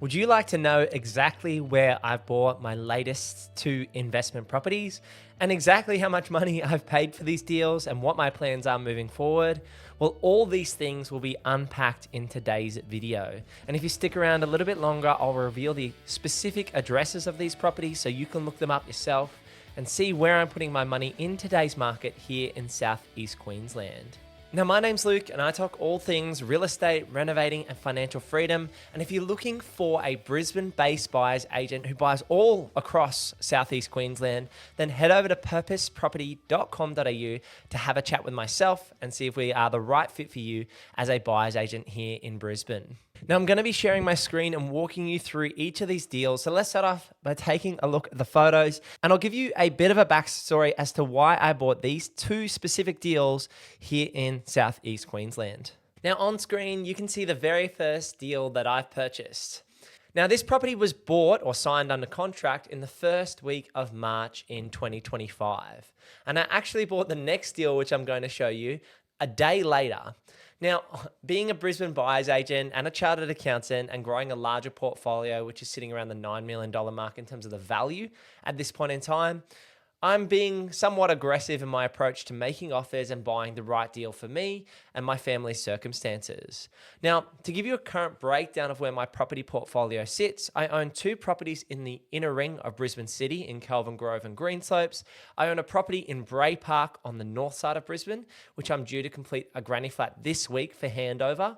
Would you like to know exactly where I've bought my latest two investment properties and exactly how much money I've paid for these deals and what my plans are moving forward? Well, all these things will be unpacked in today's video. And if you stick around a little bit longer, I'll reveal the specific addresses of these properties so you can look them up yourself and see where I'm putting my money in today's market here in Southeast Queensland. Now, my name's Luke and I talk all things real estate, renovating and financial freedom. And if you're looking for a Brisbane-based buyer's agent who buys all across Southeast Queensland, then head over to purposeproperty.com.au to have a chat with myself and see if we are the right fit for you as a buyer's agent here in Brisbane. Now, I'm going to be sharing my screen and walking you through each of these deals. So let's start off by taking a look at the photos, and I'll give you a bit of a backstory as to why I bought these two specific deals here in Southeast Queensland. Now, on screen, you can see the very first deal that I've purchased. Now, this property was bought or signed under contract in the first week of March in 2025. And I actually bought the next deal, which I'm going to show you, a day later. Now, being a Brisbane buyer's agent and a chartered accountant and growing a larger portfolio, which is sitting around the $9 million mark in terms of the value at this point in time, I'm being somewhat aggressive in my approach to making offers and buying the right deal for me and my family's circumstances. Now, to give you a current breakdown of where my property portfolio sits, I own two properties in the inner ring of Brisbane City in Kelvin Grove and Greenslopes. I own a property in Bray Park on the north side of Brisbane, which I'm due to complete a granny flat this week for handover.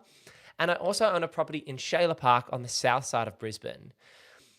And I also own a property in Shayla Park on the south side of Brisbane.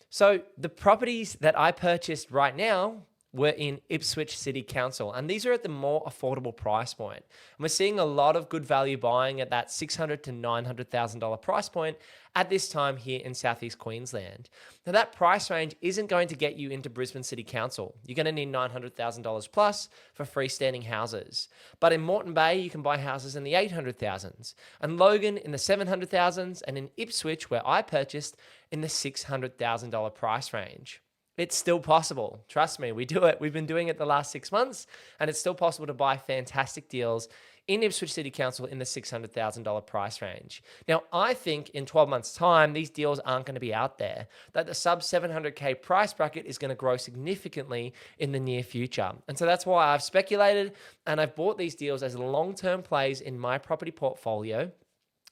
So the properties that I purchased right now were in Ipswich City Council, and these are at the more affordable price point. And we're seeing a lot of good value buying at that $600,000 to $900,000 price point at this time here in Southeast Queensland. Now, that price range isn't going to get you into Brisbane City Council. You're going to need $900,000 plus for freestanding houses. But in Moreton Bay, you can buy houses in the 800,000s, and Logan in the 700,000s, and in Ipswich, where I purchased, in the $600,000 price range. It's still possible. Trust me, we do it. We've been doing it the last 6 months, and it's still possible to buy fantastic deals in Ipswich City Council in the $600,000 price range. Now, I think in 12 months' time, these deals aren't going to be out there, that the sub 700K price bracket is going to grow significantly in the near future. And so that's why I've speculated and I've bought these deals as long-term plays in my property portfolio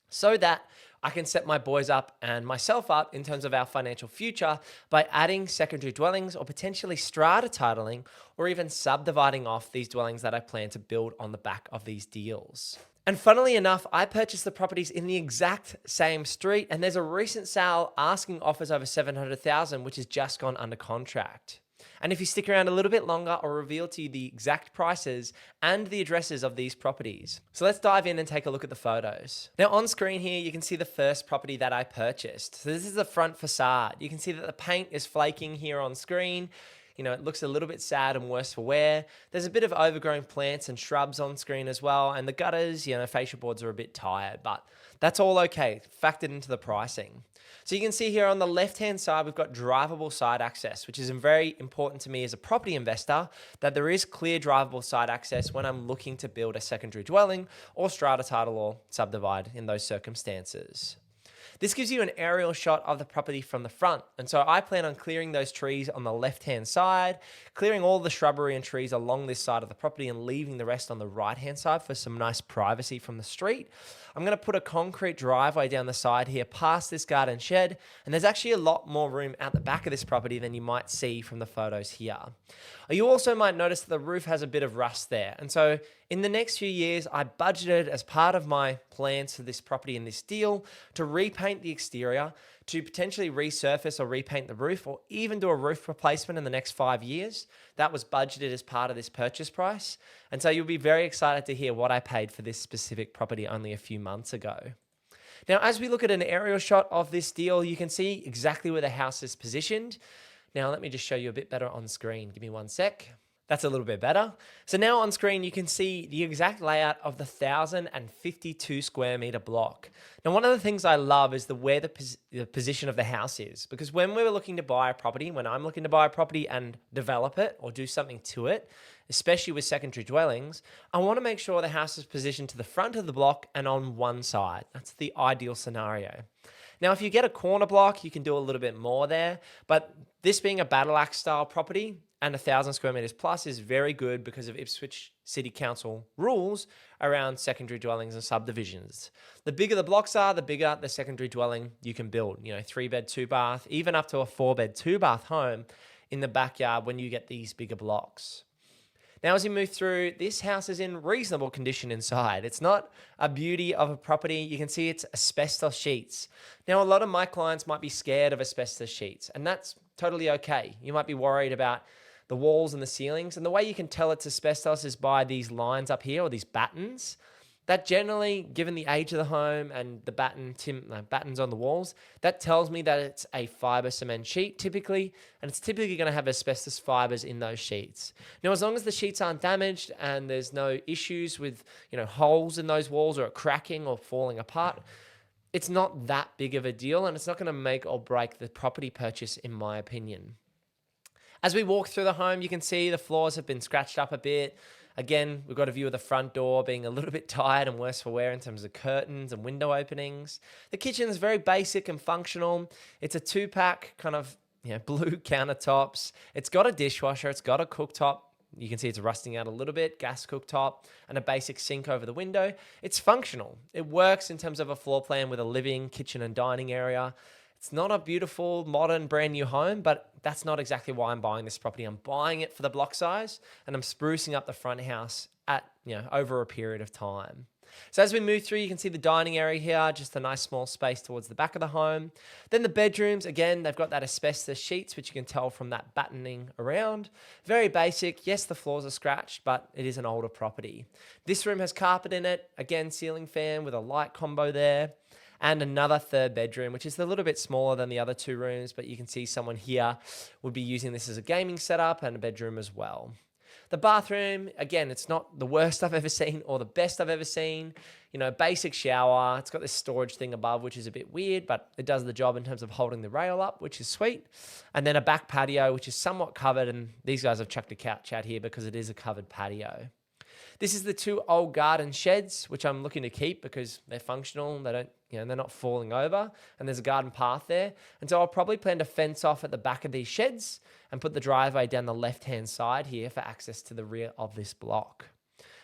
so that I can set my boys up and myself up in terms of our financial future by adding secondary dwellings or potentially strata titling or even subdividing off these dwellings that I plan to build on the back of these deals. And funnily enough, I purchased the properties in the exact same street, and there's a recent sale asking offers over $700,000, which has just gone under contract. And if you stick around a little bit longer, I'll reveal to you the exact prices and the addresses of these properties. So let's dive in and take a look at the photos. Now, on screen here, you can see the first property that I purchased. So this is the front facade. You can see that the paint is flaking here on screen. You know, it looks a little bit sad and worse for wear. There's a bit of overgrown plants and shrubs on screen as well. And the gutters, fascia boards are a bit tired, but that's all okay, factored into the pricing. So you can see here on the left-hand side, we've got drivable side access, which is very important to me as a property investor, that there is clear drivable side access when I'm looking to build a secondary dwelling or strata title or subdivide in those circumstances. This gives you an aerial shot of the property from the front. And so I plan on clearing those trees on the left-hand side, clearing all the shrubbery and trees along this side of the property and leaving the rest on the right-hand side for some nice privacy from the street. I'm going to put a concrete driveway down the side here past this garden shed, and there's actually a lot more room out the back of this property than you might see from the photos here. You also might notice that the roof has a bit of rust there, and so in the next few years, I budgeted as part of my plans for this property and this deal to repaint the exterior, to potentially resurface or repaint the roof, or even do a roof replacement in the next 5 years. That was budgeted as part of this purchase price. And so you'll be very excited to hear what I paid for this specific property only a few months ago. Now, as we look at an aerial shot of this deal, you can see exactly where the house is positioned. Now, let me just show you a bit better on screen. Give me one sec. That's a little bit better. So now on screen, you can see the exact layout of the 1,052 square meter block. Now, one of the things I love is where the position of the house is, because when we're looking to buy a property, when I'm looking to buy a property and develop it or do something to it, especially with secondary dwellings, I want to make sure the house is positioned to the front of the block and on one side. That's the ideal scenario. Now, if you get a corner block, you can do a little bit more there, but this being a battle axe style property and 1,000 square meters plus is very good because of Ipswich City Council rules around secondary dwellings and subdivisions. The bigger the blocks are, the bigger the secondary dwelling you can build. 3-bed, 2-bath, even up to a 4-bed, 2-bath home in the backyard when you get these bigger blocks. Now, as you move through, this house is in reasonable condition inside. It's not a beauty of a property. You can see it's asbestos sheets. Now, a lot of my clients might be scared of asbestos sheets, and that's totally okay. You might be worried about the walls and the ceilings, and the way you can tell it's asbestos is by these lines up here, or these battens. That generally, given the age of the home and the battens on the walls, that tells me that it's a fiber cement sheet typically, and it's typically going to have asbestos fibers in those sheets. Now, as long as the sheets aren't damaged and there's no issues with, holes in those walls or it cracking or falling apart, it's not that big of a deal, and it's not going to make or break the property purchase, in my opinion. As we walk through the home, you can see the floors have been scratched up a bit. Again, we've got a view of the front door being a little bit tired and worse for wear in terms of curtains and window openings. The kitchen is very basic and functional. It's a 2-pack kind of blue countertops. It's got a dishwasher. It's got a cooktop. You can see it's rusting out a little bit, gas cooktop, and a basic sink over the window. It's functional. It works in terms of a floor plan with a living, kitchen, and dining area. It's not a beautiful, modern, brand new home, but that's not exactly why I'm buying this property. I'm buying it for the block size, and I'm sprucing up the front house at, over a period of time. So as we move through, you can see the dining area here, just a nice small space towards the back of the home. Then the bedrooms, again, they've got that asbestos sheets, which you can tell from that battening around. Very basic. Yes, the floors are scratched, but it is an older property. This room has carpet in it. Again, ceiling fan with a light combo there. And another 3rd bedroom, which is a little bit smaller than the other 2 rooms, but you can see someone here would be using this as a gaming setup and a bedroom as well. The bathroom, again, it's not the worst I've ever seen or the best I've ever seen. Basic shower. It's got this storage thing above, which is a bit weird, but it does the job in terms of holding the rail up, which is sweet. And then a back patio, which is somewhat covered, and these guys have chucked a couch out here because it is a covered patio. This is the 2 old garden sheds, which I'm looking to keep because they're functional. They don't, they're not falling over, and there's a garden path there. And so I'll probably plan to fence off at the back of these sheds and put the driveway down the left-hand side here for access to the rear of this block.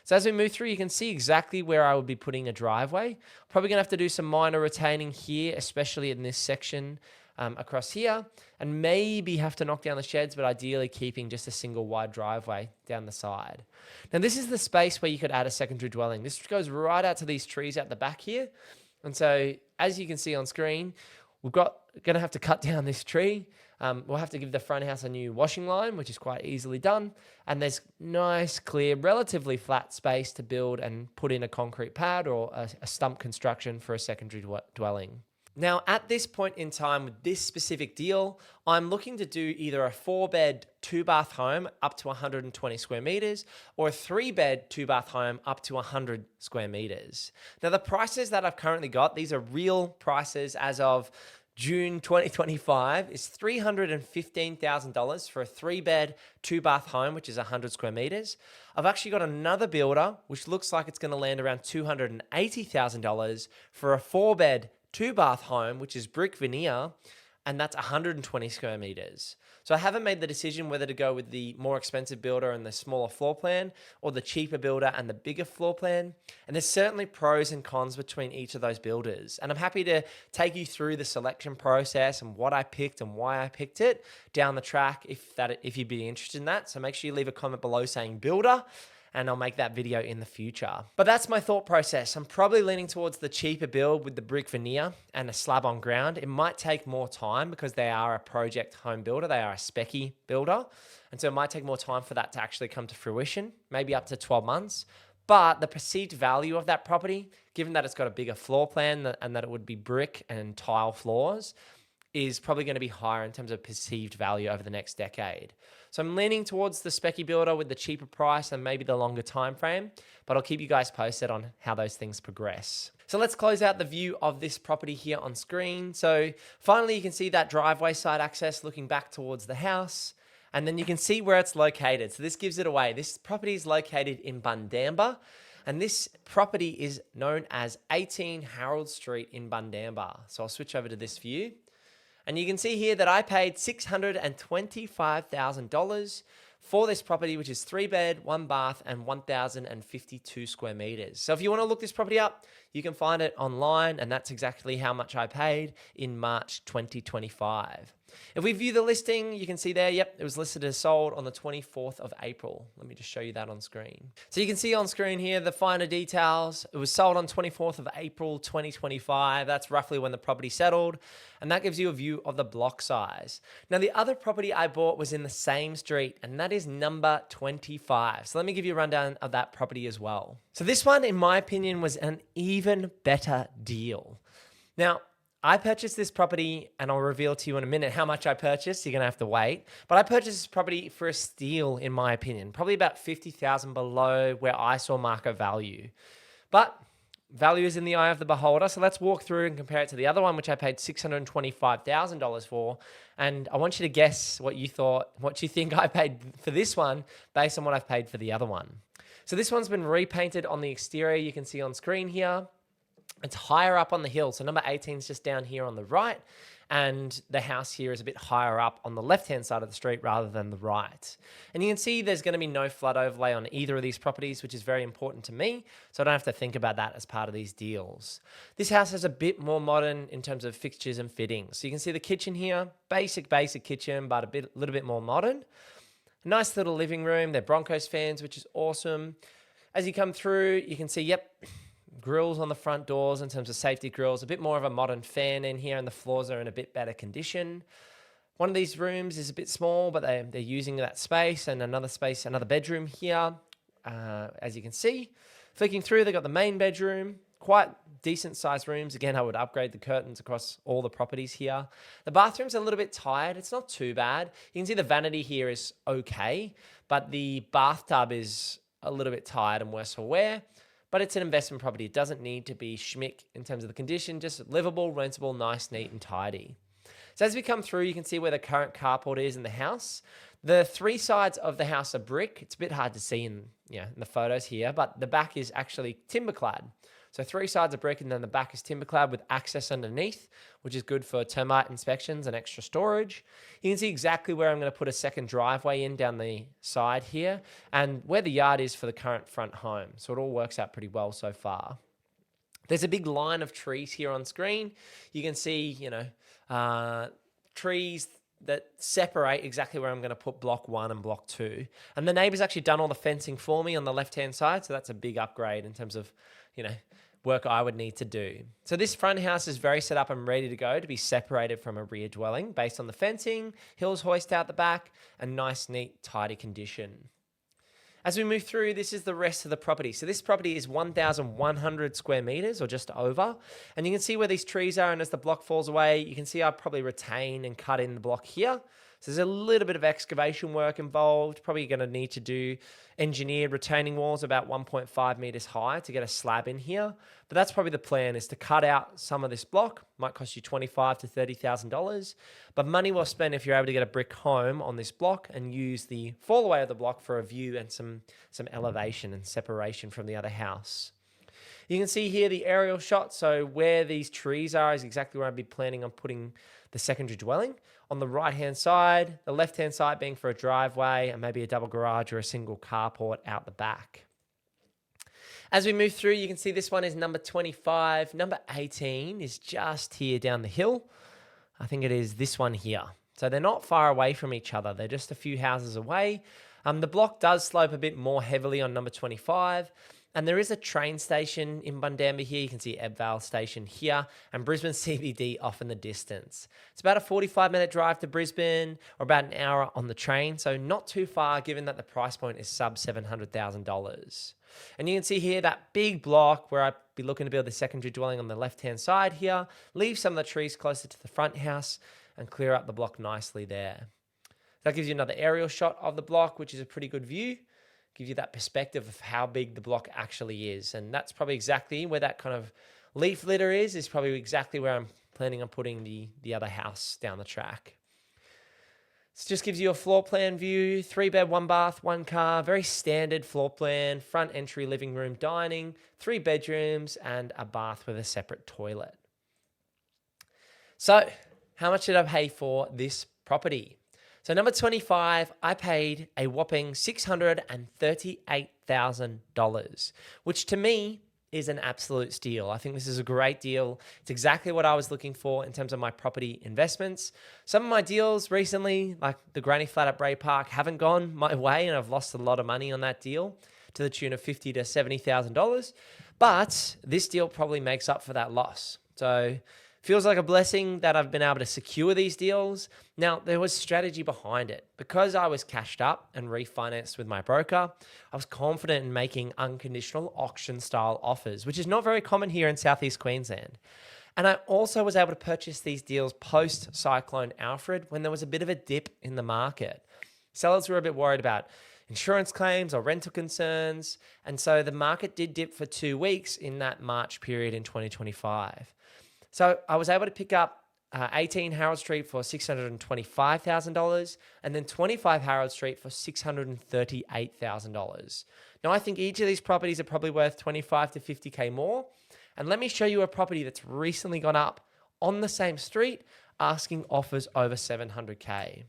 So as we move through, you can see exactly where I would be putting a driveway. Probably going to have to do some minor retaining here, especially in this section across here, and maybe have to knock down the sheds, but ideally keeping just a single wide driveway down the side. Now, this is the space where you could add a secondary dwelling. This goes right out to these trees out the back here. And so as you can see on screen, going to have to cut down this tree. We'll have to give the front house a new washing line, which is quite easily done. And there's nice, clear, relatively flat space to build and put in a concrete pad or a stump construction for a secondary dwelling. Now, at this point in time with this specific deal, I'm looking to do either a 4-bed, 2-bath home up to 120 square meters or a 3-bed, 2-bath home up to 100 square meters. Now, the prices that I've currently got, these are real prices as of June 2025, is $315,000 for a 3-bed, 2-bath home, which is 100 square meters. I've actually got another builder, which looks like it's going to land around $280,000 for a 4-bed, 2-bath home, which is brick veneer, and that's 120 square meters. So I haven't made the decision whether to go with the more expensive builder and the smaller floor plan or the cheaper builder and the bigger floor plan. And there's certainly pros and cons between each of those builders. And I'm happy to take you through the selection process and what I picked and why I picked it down the track if you'd be interested in that. So make sure you leave a comment below saying builder, and I'll make that video in the future. But that's my thought process. I'm probably leaning towards the cheaper build with the brick veneer and a slab on ground. It might take more time because they are a project home builder. They are a specky builder. And so it might take more time for that to actually come to fruition, maybe up to 12 months. But the perceived value of that property, given that it's got a bigger floor plan and that it would be brick and tile floors, is probably going to be higher in terms of perceived value over the next decade. So I'm leaning towards the specky builder with the cheaper price and maybe the longer time frame, but I'll keep you guys posted on how those things progress. So let's close out the view of this property here on screen. So finally, you can see that driveway side access looking back towards the house, and then you can see where it's located. So this gives it away. This property is located in Bundamba. And this property is known as 18 Harold Street in Bundamba. So I'll switch over to this view. And you can see here that I paid $625,000 for this property, which is 3 bed, 1 bath, and 1,052 square meters. So if you want to look this property up, you can find it online, and that's exactly how much I paid in March 2025. If we view the listing, you can see there, yep, it was listed as sold on the 24th of April. Let me just show you that on screen. So you can see on screen here the finer details. It was sold on 24th of April 2025. That's roughly when the property settled, and that gives you a view of the block size. Now, the other property I bought was in the same street, and that is number 25. So let me give you a rundown of that property as well. So this one, in my opinion, was an even better deal. Now, I purchased this property, and I'll reveal to you in a minute how much I purchased. You're going to have to wait. But I purchased this property for a steal, in my opinion, probably about $50,000 below where I saw market value. But value is in the eye of the beholder. So let's walk through and compare it to the other one, which I paid $625,000 for. And I want you to guess what you think I paid for this one based on what I've paid for the other one. So this one's been repainted on the exterior. You can see on screen here. It's higher up on the hill. So number 18 is just down here on the right. And the house here is a bit higher up on the left-hand side of the street rather than the right. And you can see there's going to be no flood overlay on either of these properties, which is very important to me. So I don't have to think about that as part of these deals. This house is a bit more modern in terms of fixtures and fittings. So you can see the kitchen here, basic kitchen, but a little bit more modern. Nice little living room. They're Broncos fans, which is awesome. As you come through, you can see, yep, grills on the front doors in terms of safety grills, a bit more of a modern fan in here, and the floors are in a bit better condition. One of these rooms is a bit small, but they're using that space, and another bedroom here, as you can see. Flicking through, they've got the main bedroom, quite decent sized rooms. Again, I would upgrade the curtains across all the properties here. The bathroom's a little bit tired. It's not too bad. You can see the vanity here is okay, but the bathtub is a little bit tired and worse for wear. But it's an investment property. It doesn't need to be schmick in terms of the condition, just livable, rentable, nice, neat, and tidy. So as we come through, you can see where the current carport is in the house. The 3 sides of the house are brick. It's a bit hard to see in the photos here, but the back is actually timber clad. So 3 sides are brick, and then the back is timber clad with access underneath, which is good for termite inspections and extra storage. You can see exactly where I'm going to put a second driveway in down the side here, and where the yard is for the current front home. So it all works out pretty well so far. There's a big line of trees here on screen. You can see, trees that separate exactly where I'm going to put block 1 and block 2. And the neighbor's actually done all the fencing for me on the left-hand side, so that's a big upgrade in terms of, work I would need to do. So this front house is very set up and ready to go to be separated from a rear dwelling based on the fencing, hills hoist out the back, and nice, neat, tidy condition. As we move through, this is the rest of the property. So this property is 1,100 square meters or just over. And you can see where these trees are, and as the block falls away, you can see I probably retain and cut in the block here. So there's a little bit of excavation work involved. Probably going to need to do engineered retaining walls about 1.5 meters high to get a slab in here. But that's probably the plan, is to cut out some of this block. Might cost you $25,000 to $30,000. But money well spent if you're able to get a brick home on this block and use the fall away of the block for a view and some elevation and separation from the other house. You can see here the aerial shot. So where these trees are is exactly where I'd be planning on putting the secondary dwelling. On the right-hand side, the left-hand side being for a driveway and maybe a double garage or a single carport out the back. As we move through, you can see this one is number 25. Number 18 is just here down the hill. I think it is this one here. So they're not far away from each other. They're just a few houses away. The block does slope a bit more heavily on number 25. And there is a train station in Bundamba here. You can see Ebvale Station here and Brisbane CBD off in the distance. It's about a 45-minute drive to Brisbane or about an hour on the train. So not too far given that the price point is sub $700,000. And you can see here that big block where I'd be looking to build the secondary dwelling on the left-hand side here, leave some of the trees closer to the front house and clear up the block nicely there. That gives you another aerial shot of the block, which is a pretty good view. Give you that perspective of how big the block actually is. And that's probably exactly where that kind of leaf litter is probably exactly where I'm planning on putting the other house down the track. This just gives you a floor plan view, 3-bed, 1-bath, 1-car, very standard floor plan, front entry, living room, dining, 3 bedrooms, and a bath with a separate toilet. So, how much did I pay for this property? So number 25, I paid a whopping $638,000, which to me is an absolute steal. I think this is a great deal. It's exactly what I was looking for in terms of my property investments. Some of my deals recently, like the granny flat at Bray Park, haven't gone my way, and I've lost a lot of money on that deal to the tune of $50,000 to $70,000. But this deal probably makes up for that loss. So feels like a blessing that I've been able to secure these deals. Now, there was strategy behind it. Because I was cashed up and refinanced with my broker, I was confident in making unconditional auction style offers, which is not very common here in Southeast Queensland. And I also was able to purchase these deals post Cyclone Alfred when there was a bit of a dip in the market. Sellers were a bit worried about insurance claims or rental concerns. And so the market did dip for 2 weeks in that March period in 2025. So I was able to pick up 18 Harold Street for $625,000 and then 25 Harold Street for $638,000. Now, I think each of these properties are probably worth 25 to 50K more. And let me show you a property that's recently gone up on the same street, asking offers over 700K.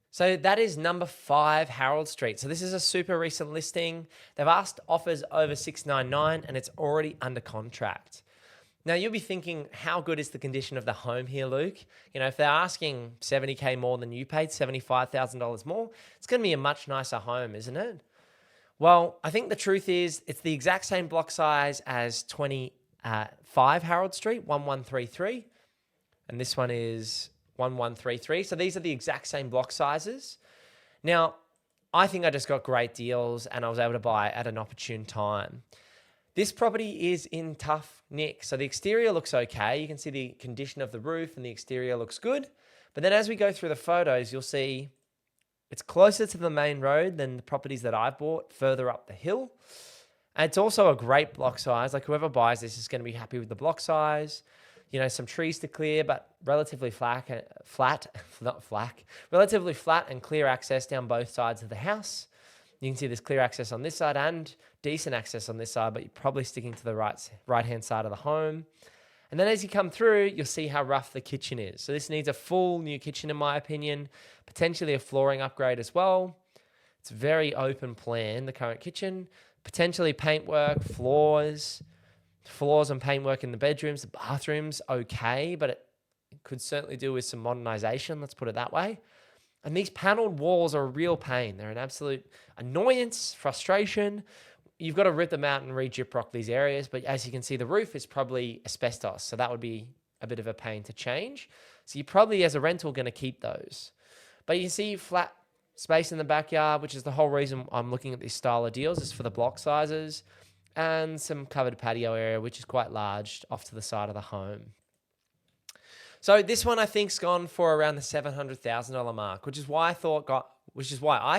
So that is number 5 Harold Street. So this is a super recent listing. They've asked offers over 699 and it's already under contract. Now, you'll be thinking, how good is the condition of the home here, Luke? You know, if they're asking 70K more than you paid, $75,000 more, it's going to be a much nicer home, isn't it? Well, I think the truth is it's the exact same block size as 25 Harold Street, 1133. And this one is 1133. So these are the exact same block sizes. Now, I think I just got great deals and I was able to buy at an opportune time. This property is in tough nick. So the exterior looks okay. You can see the condition of the roof and the exterior looks good. But then as we go through the photos, you'll see it's closer to the main road than the properties that I've bought further up the hill. And it's also a great block size. Like whoever buys this is going to be happy with the block size. You know, some trees to clear, but relatively relatively flat and clear access down both sides of the house. You can see there's clear access on this side and decent access on this side, but you're probably sticking to the right-hand side of the home. And then as you come through, you'll see how rough the kitchen is. So this needs a full new kitchen, in my opinion, potentially a flooring upgrade as well. It's very open plan, the current kitchen, potentially paintwork, floors and paintwork in the bedrooms, the bathrooms, okay, but it could certainly do with some modernization, let's put it that way. And these paneled walls are a real pain. They're an absolute annoyance, frustration. You've got to rip them out and re-gyprock these areas. But as you can see, the roof is probably asbestos. So that would be a bit of a pain to change. So you're probably, as a rental, going to keep those. But you can see flat space in the backyard, which is the whole reason I'm looking at this style of deals, is for the block sizes. And some covered patio area, which is quite large off to the side of the home. So this one I think's gone for around the $700,000 mark, which is why I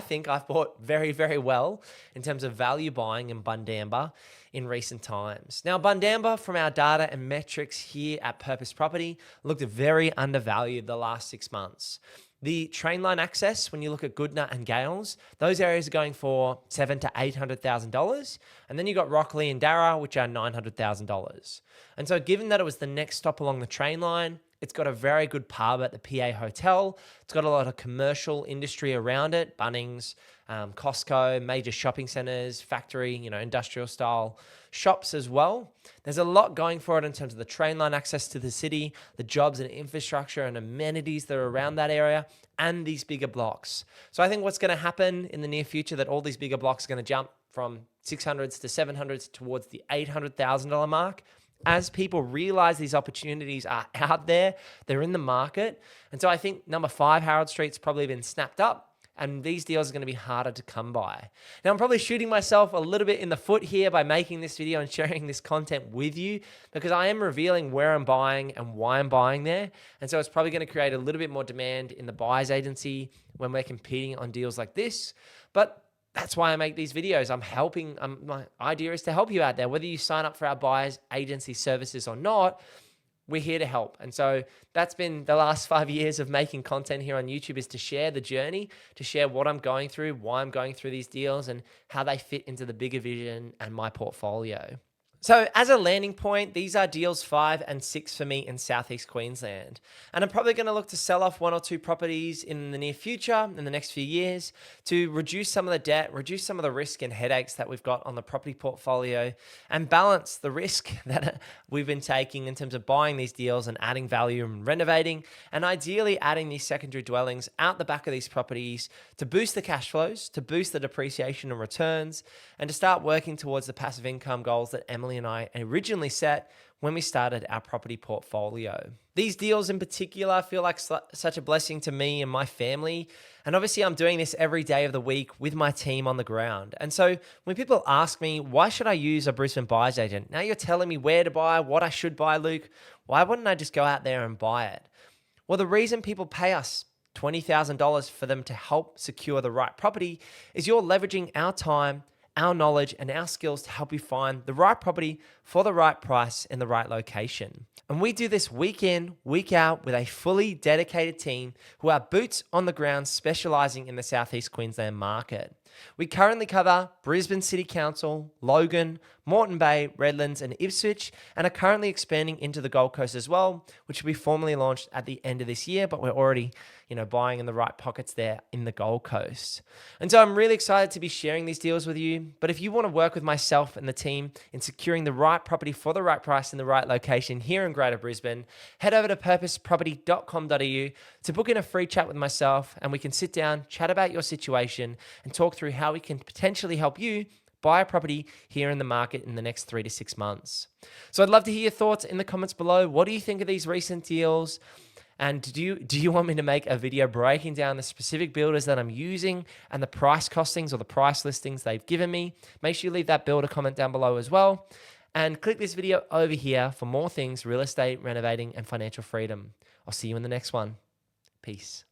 think I've bought very, very well in terms of value buying in Bundamba in recent times. Now, Bundamba, from our data and metrics here at Purpose Property, looked very undervalued the last 6 months. The train line access, when you look at Goodna and Gales, those areas are going for $700,000 to $800,000. And then you got Rockley and Darra, which are $900,000. And so given that it was the next stop along the train line, it's got a very good pub at the PA Hotel. It's got a lot of commercial industry around it, Bunnings, Costco, major shopping centers, factory, industrial style shops as well. There's a lot going for it in terms of the train line access to the city, the jobs and infrastructure and amenities that are around that area, and these bigger blocks. So I think what's going to happen in the near future, that all these bigger blocks are going to jump from 600s to 700s towards the $800,000 mark. As people realize these opportunities are out there, they're in the market. And so I think number 5 Harold Street's probably been snapped up, and these deals are going to be harder to come by. Now, I'm probably shooting myself a little bit in the foot here by making this video and sharing this content with you, because I am revealing where I'm buying and why I'm buying there. And so it's probably going to create a little bit more demand in the buyer's agency when we're competing on deals like this. But that's why I make these videos. My idea is to help you out there. Whether you sign up for our buyer's agency services or not, we're here to help. And so that's been the last 5 years of making content here on YouTube, is to share the journey, to share what I'm going through, why I'm going through these deals, and how they fit into the bigger vision and my portfolio. So as a landing point, these are deals 5 and 6 for me in Southeast Queensland. And I'm probably going to look to sell off 1 or 2 properties in the near future, in the next few years, to reduce some of the debt, reduce some of the risk and headaches that we've got on the property portfolio, and balance the risk that we've been taking in terms of buying these deals and adding value and renovating, and ideally adding these secondary dwellings out the back of these properties to boost the cash flows, to boost the depreciation and returns, and to start working towards the passive income goals that Emily and I originally set when we started our property portfolio. These deals in particular feel like such a blessing to me and my family. And obviously I'm doing this every day of the week with my team on the ground. And so when people ask me, why should I use a Brisbane buyer's agent? Now you're telling me where to buy, what I should buy, Luke. Why wouldn't I just go out there and buy it? Well, the reason people pay us $20,000 for them to help secure the right property is you're leveraging our time, our knowledge, and our skills to help you find the right property for the right price in the right location. And we do this week in, week out with a fully dedicated team who are boots on the ground specializing in the Southeast Queensland market. We currently cover Brisbane City Council, Logan, Moreton Bay, Redlands, and Ipswich, and are currently expanding into the Gold Coast as well, which will be formally launched at the end of this year, but we're already, buying in the right pockets there in the Gold Coast. And so I'm really excited to be sharing these deals with you. But if you want to work with myself and the team in securing the right property for the right price in the right location here in Greater Brisbane, head over to purposeproperty.com.au to book in a free chat with myself, and we can sit down, chat about your situation, and talk through how we can potentially help you buy a property here in the market in the next 3 to 6 months. So I'd love to hear your thoughts in the comments below. What do you think of these recent deals? And do you want me to make a video breaking down the specific builders that I'm using and the price costings or the price listings they've given me? Make sure you leave that builder comment down below as well. And click this video over here for more things real estate, renovating, and financial freedom. I'll see you in the next one. Peace.